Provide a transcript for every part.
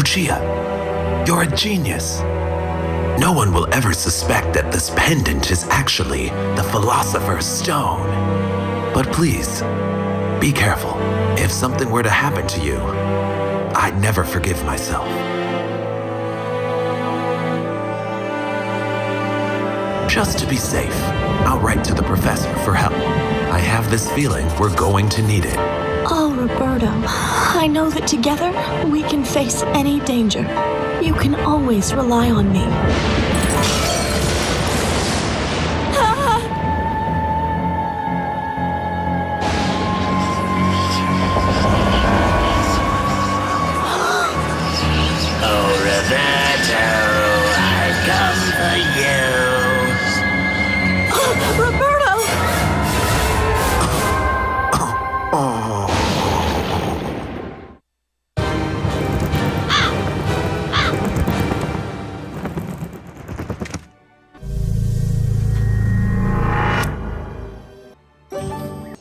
Lucia, you're a genius. No one will ever suspect that this pendant is actually the Philosopher's Stone. But please, be careful. If something were to happen to you, I'd never forgive myself. Just to be safe, I'll write to the professor for help. I have this feeling we're going to need it. Oh, Roberto, I know that together we can face any danger. You can always rely on me. Oh, Roberto, I've come for you. Roberto!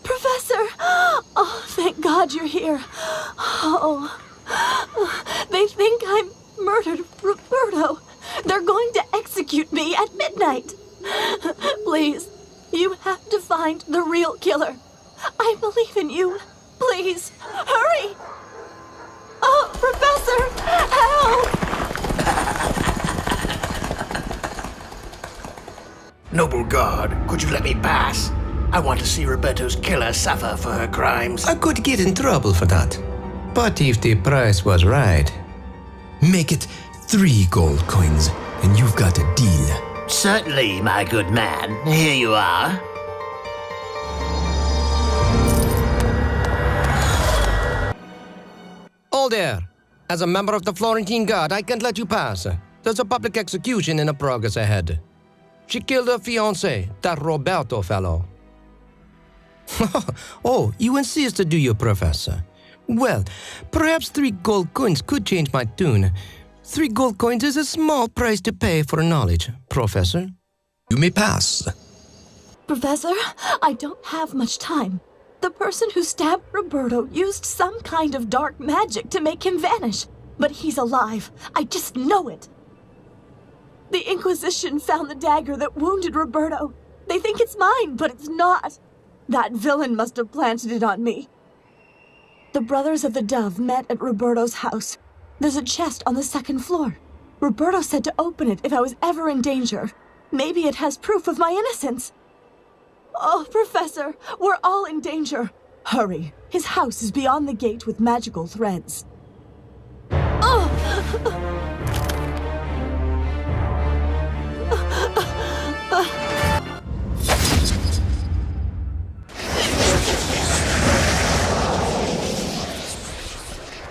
Professor! Oh, thank God you're here. Oh, they think I murdered Roberto. They're going to execute me at midnight. Please, you have to find the real killer. I believe in you. Please, hurry! Oh, Professor, help! Noble guard, could you let me pass? I want to see Roberto's killer suffer for her crimes. I could get in trouble for that. But if the price was right, make it 3 gold coins, and you've got a deal. Certainly, my good man. Here you are. Hold there. As a member of the Florentine Guard, I can't let you pass. There's a public execution in progress ahead. She killed her fiancé, that Roberto fellow. Oh, you insist, do you, Professor? Well, perhaps 3 gold coins could change my tune. 3 gold coins is a small price to pay for knowledge, Professor. You may pass. Professor, I don't have much time. The person who stabbed Roberto used some kind of dark magic to make him vanish. But he's alive. I just know it. The Inquisition found the dagger that wounded Roberto. They think it's mine, but it's not. That villain must have planted it on me. The Brothers of the Dove met at Roberto's house. There's a chest on the 2nd floor. Roberto said to open it if I was ever in danger. Maybe it has proof of my innocence. Oh, Professor, we're all in danger. Hurry. His house is beyond the gate with magical threads. Oh!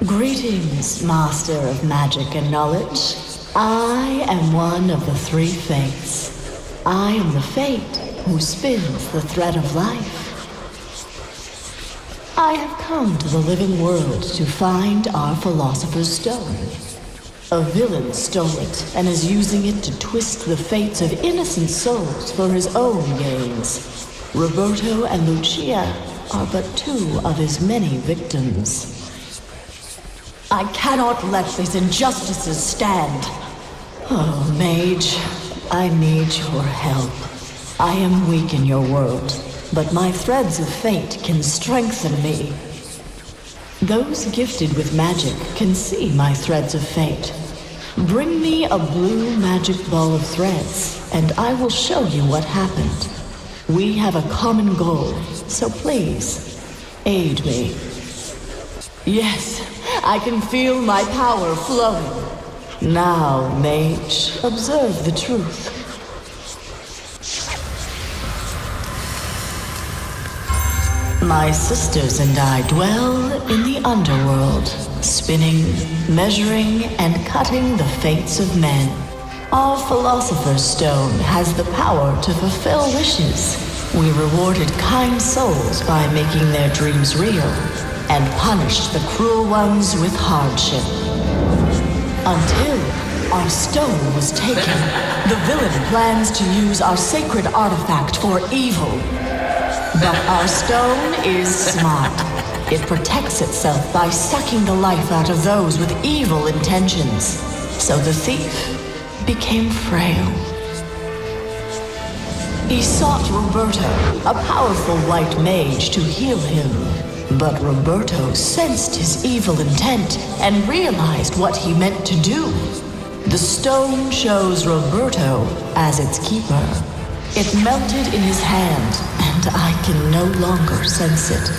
Greetings, Master of Magic and Knowledge. I am one of the 3 fates. I am the fate who spins the thread of life. I have come to the living world to find our Philosopher's Stone. A villain stole it and is using it to twist the fates of innocent souls for his own gains. Roberto and Lucia are but 2 of his many victims. I cannot let these injustices stand. Oh, Mage, I need your help. I am weak in your world, but my threads of fate can strengthen me. Those gifted with magic can see my threads of fate. Bring me a blue magic ball of threads, and I will show you what happened. We have a common goal, so please, aid me. Yes, I can feel my power flowing. Now, Mage, observe the truth. My sisters and I dwell in the underworld, spinning, measuring, and cutting the fates of men. Our Philosopher's Stone has the power to fulfill wishes. We rewarded kind souls by making their dreams real, and punished the cruel ones with hardship. Until our stone was taken, the villain plans to use our sacred artifact for evil. But our stone is smart, It protects itself by sucking the life out of those with evil intentions. So the thief became frail. He sought Roberto, a powerful white mage, to heal him. But Roberto sensed his evil intent and realized what he meant to do. The stone chose Roberto as its keeper. It melted in his hand, and I can no longer sense it.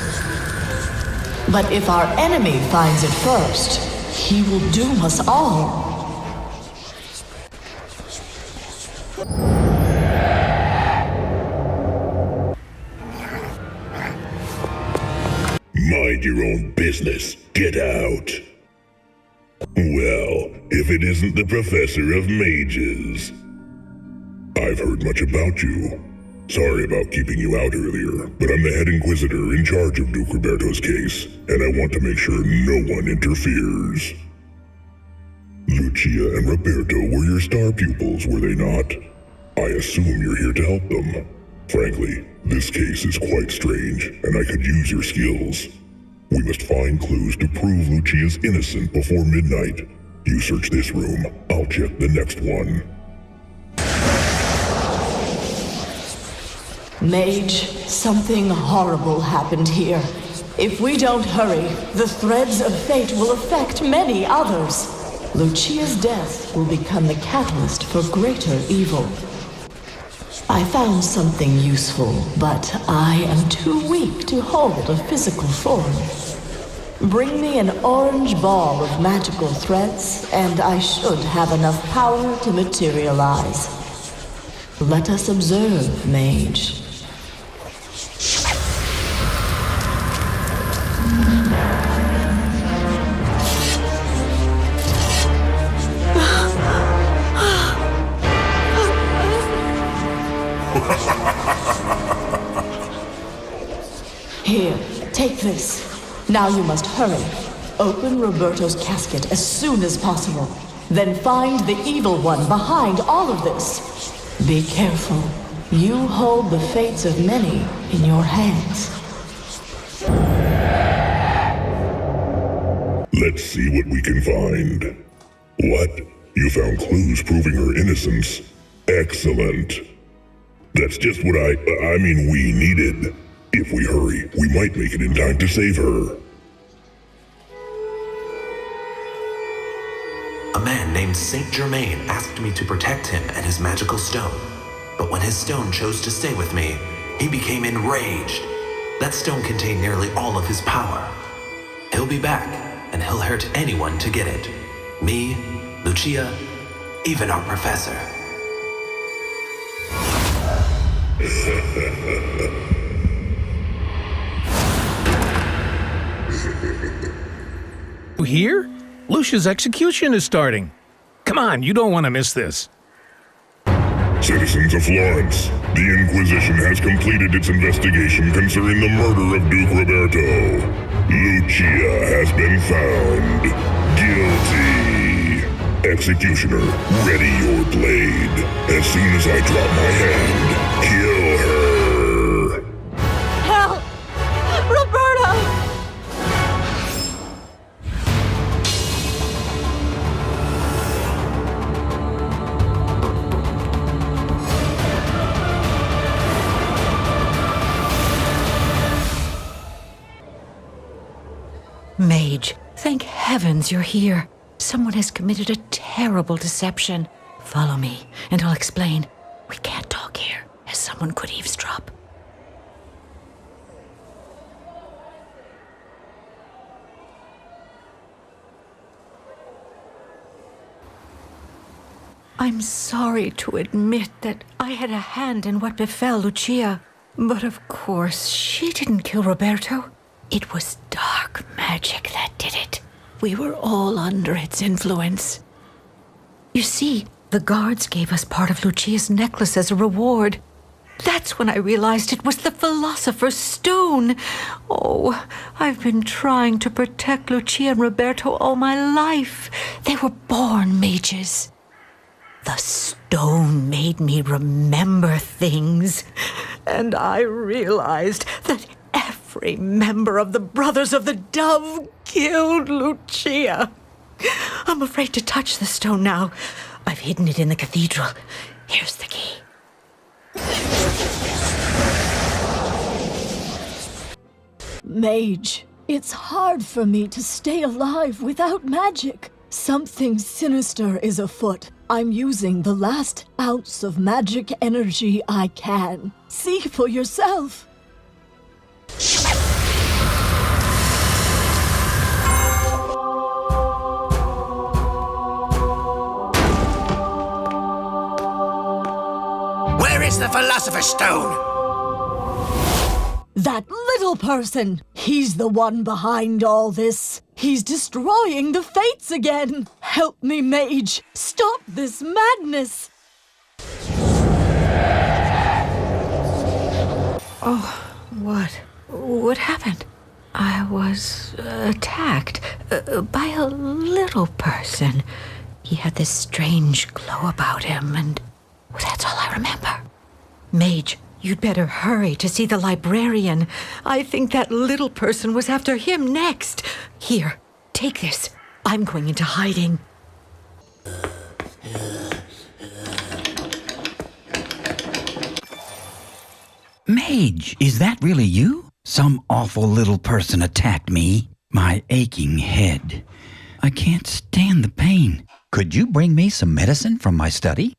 But if our enemy finds it first, he will doom us all. Mind your own business. Get out. Well, if it isn't the Professor of Mages. I've heard much about you. Sorry about keeping you out earlier, but I'm the head Inquisitor in charge of Duke Roberto's case, and I want to make sure no one interferes. Lucia and Roberto were your star pupils, were they not? I assume you're here to help them. Frankly, this case is quite strange, and I could use your skills. We must find clues to prove Lucia's innocent before midnight. You search this room, I'll check the next one. Mage, something horrible happened here. If we don't hurry, the threads of fate will affect many others. Lucia's death will become the catalyst for greater evil. I found something useful, but I am too weak to hold a physical form. Bring me an orange ball of magical threads, and I should have enough power to materialize. Let us observe, Mage. Here, take this. Now you must hurry. Open Roberto's casket as soon as possible. Then find the evil one behind all of this. Be careful. You hold the fates of many in your hands. Let's see what we can find. What? You found clues proving her innocence. Excellent. That's just what we needed. If we hurry, we might make it in time to save her. A man named Saint Germain asked me to protect him and his magical stone. But when his stone chose to stay with me, he became enraged. That stone contained nearly all of his power. He'll be back, and he'll hurt anyone to get it. Me, Lucia, even our professor. Here? Lucia's execution is starting. Come on, you don't want to miss this. Citizens of Florence, the Inquisition has completed its investigation concerning the murder of Duke Roberto. Lucia has been found guilty. Executioner, ready your blade. As soon as I drop my hand, kill her. Help! Roberto! Mage, thank heavens you're here. Someone has committed a terrible deception. Follow me, and I'll explain. We can't talk here, as someone could eavesdrop. I'm sorry to admit that I had a hand in what befell Lucia. But of course, she didn't kill Roberto. It was dark magic that did it. We were all under its influence. You see, the guards gave us part of Lucia's necklace as a reward. That's when I realized it was the Philosopher's Stone. Oh, I've been trying to protect Lucia and Roberto all my life. They were born mages. The stone made me remember things, and I realized that every Every member of the Brothers of the Dove killed Lucia. I'm afraid to touch the stone now. I've hidden it in the cathedral. Here's the key. Mage, it's hard for me to stay alive without magic. Something sinister is afoot. I'm using the last ounce of magic energy I can. See for yourself. Where is the Philosopher's Stone? That little person! He's the one behind all this. He's destroying the fates again. Help me, Mage. Stop this madness. Oh, what? What happened? I was attacked by a little person. He had this strange glow about him, and that's all I remember. Mage, you'd better hurry to see the librarian. I think that little person was after him next. Here, take this. I'm going into hiding. Mage, is that really you? Some awful little person attacked me. My aching head. I can't stand the pain. Could you bring me some medicine from my study?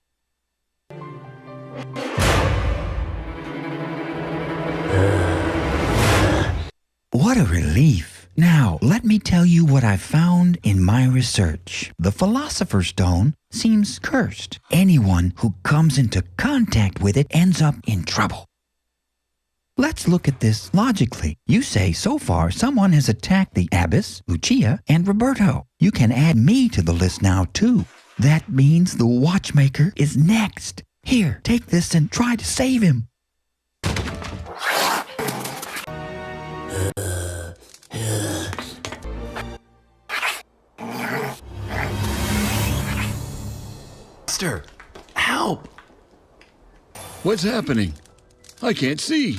What a relief. Now, let me tell you what I found in my research. The Philosopher's Stone seems cursed. Anyone who comes into contact with it ends up in trouble. Let's look at this logically. You say so far someone has attacked the Abbess, Lucia, and Roberto. You can add me to the list now, too. That means the Watchmaker is next. Here, take this and try to save him. Master, help! What's happening? I can't see.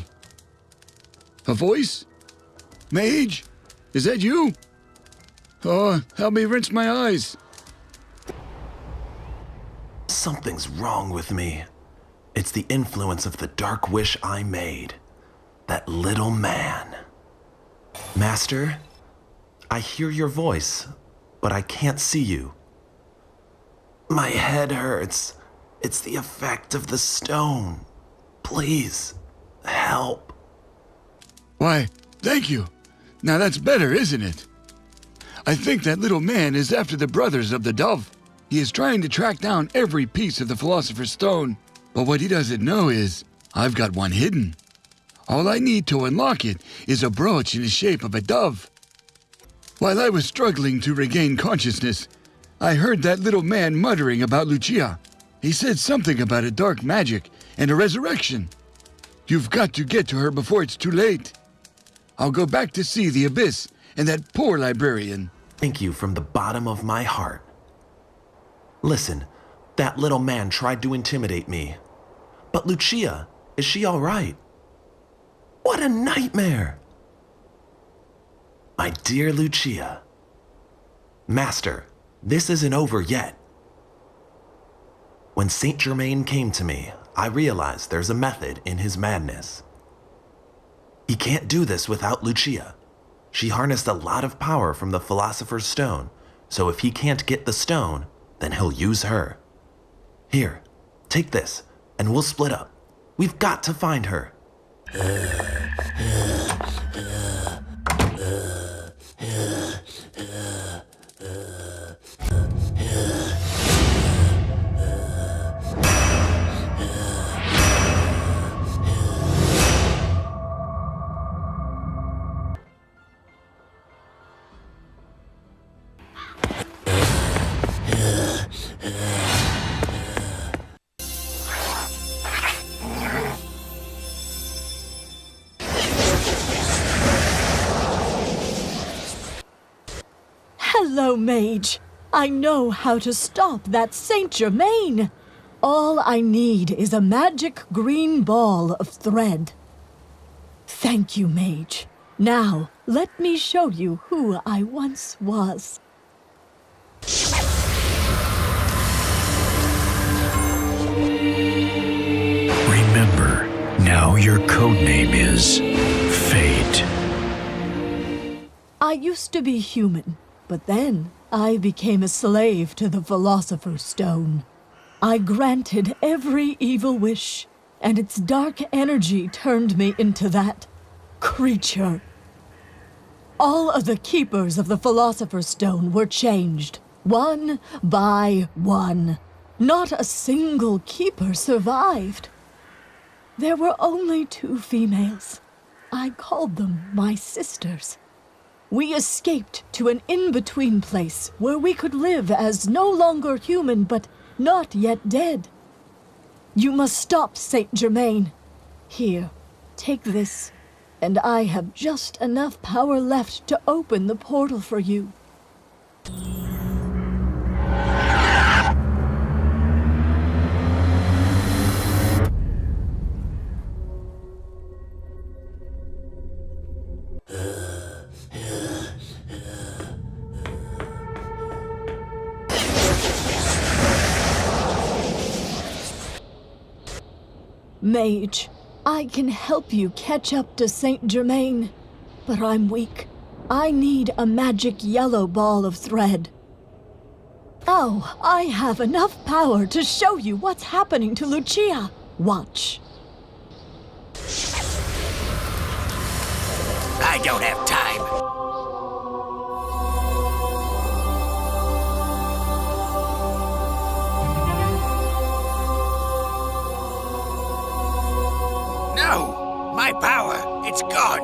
A voice? Mage? Is that you? Oh, help me rinse my eyes. Something's wrong with me. It's the influence of the dark wish I made. That little man. Master, I hear your voice, but I can't see you. My head hurts. It's the effect of the stone. Please, help. Why, thank you. Now that's better, isn't it? I think that little man is after the Brothers of the Dove. He is trying to track down every piece of the Philosopher's Stone. But what he doesn't know is, I've got one hidden. All I need to unlock it is a brooch in the shape of a dove. While I was struggling to regain consciousness, I heard that little man muttering about Lucia. He said something about a dark magic and a resurrection. You've got to get to her before it's too late. I'll go back to see the Abyss and that poor librarian. Thank you from the bottom of my heart. Listen, that little man tried to intimidate me. But Lucia, is she all right? What a nightmare! My dear Lucia. Master, this isn't over yet. When Saint Germain came to me, I realized there's a method in his madness. He can't do this without Lucia. She harnessed a lot of power from the Philosopher's Stone, so if he can't get the stone, then he'll use her. Here, take this, and we'll split up. We've got to find her. Hello, Mage. I know how to stop that Saint Germain. All I need is a magic green ball of thread. Thank you, Mage. Now, let me show you who I once was. Remember, now your codename is Fate. I used to be human, but then I became a slave to the Philosopher's Stone. I granted every evil wish, and its dark energy turned me into that creature. All of the keepers of the Philosopher's Stone were changed, one by one. Not a single keeper survived. There were only 2 females. I called them my sisters. We escaped to an in-between place where we could live as no longer human but not yet dead. You must stop Saint Germain. Here, take this, and I have just enough power left to open the portal for you. Mage, I can help you catch up to Saint Germain, but I'm weak. I need a magic yellow ball of thread. Oh, I have enough power to show you what's happening to Lucia. Watch. I don't have time. No! My power! It's gone!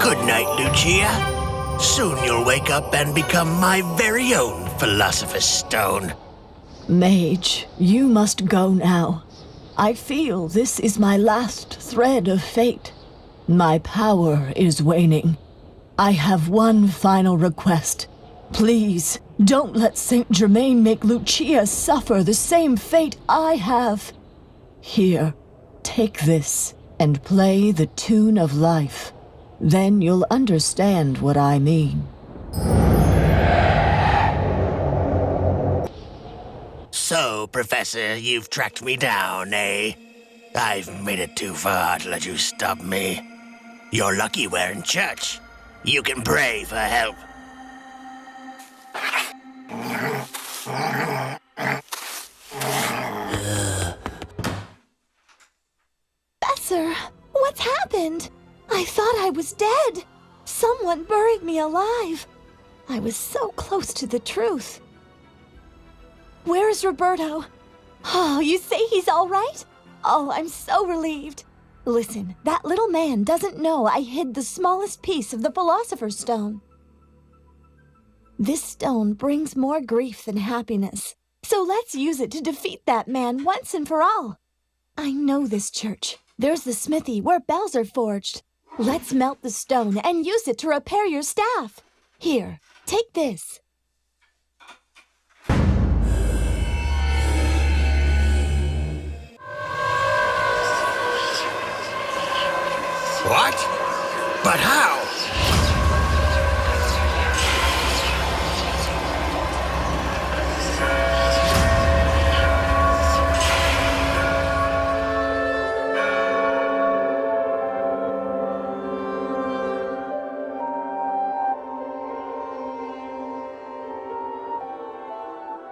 Good night, Lucia. Soon you'll wake up and become my very own Philosopher's Stone. Mage, you must go now. I feel this is my last thread of fate. My power is waning. I have one final request. Please, don't let Saint Germain make Lucia suffer the same fate I have. Here, take this and play the tune of life. Then you'll understand what I mean. So, Professor, you've tracked me down, eh? I've made it too far to let you stop me. You're lucky we're in church. You can pray for help. Professor, what's happened? I thought I was dead. Someone buried me alive. I was so close to the truth. Where is Roberto? Oh, you say he's all right? Oh, I'm so relieved. Listen, that little man doesn't know I hid the smallest piece of the Philosopher's Stone. This stone brings more grief than happiness, so let's use it to defeat that man once and for all. I know this church. There's the smithy where bells are forged. Let's melt the stone and use it to repair your staff. Here, take this. What? But how?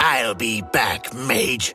I'll be back, Mage.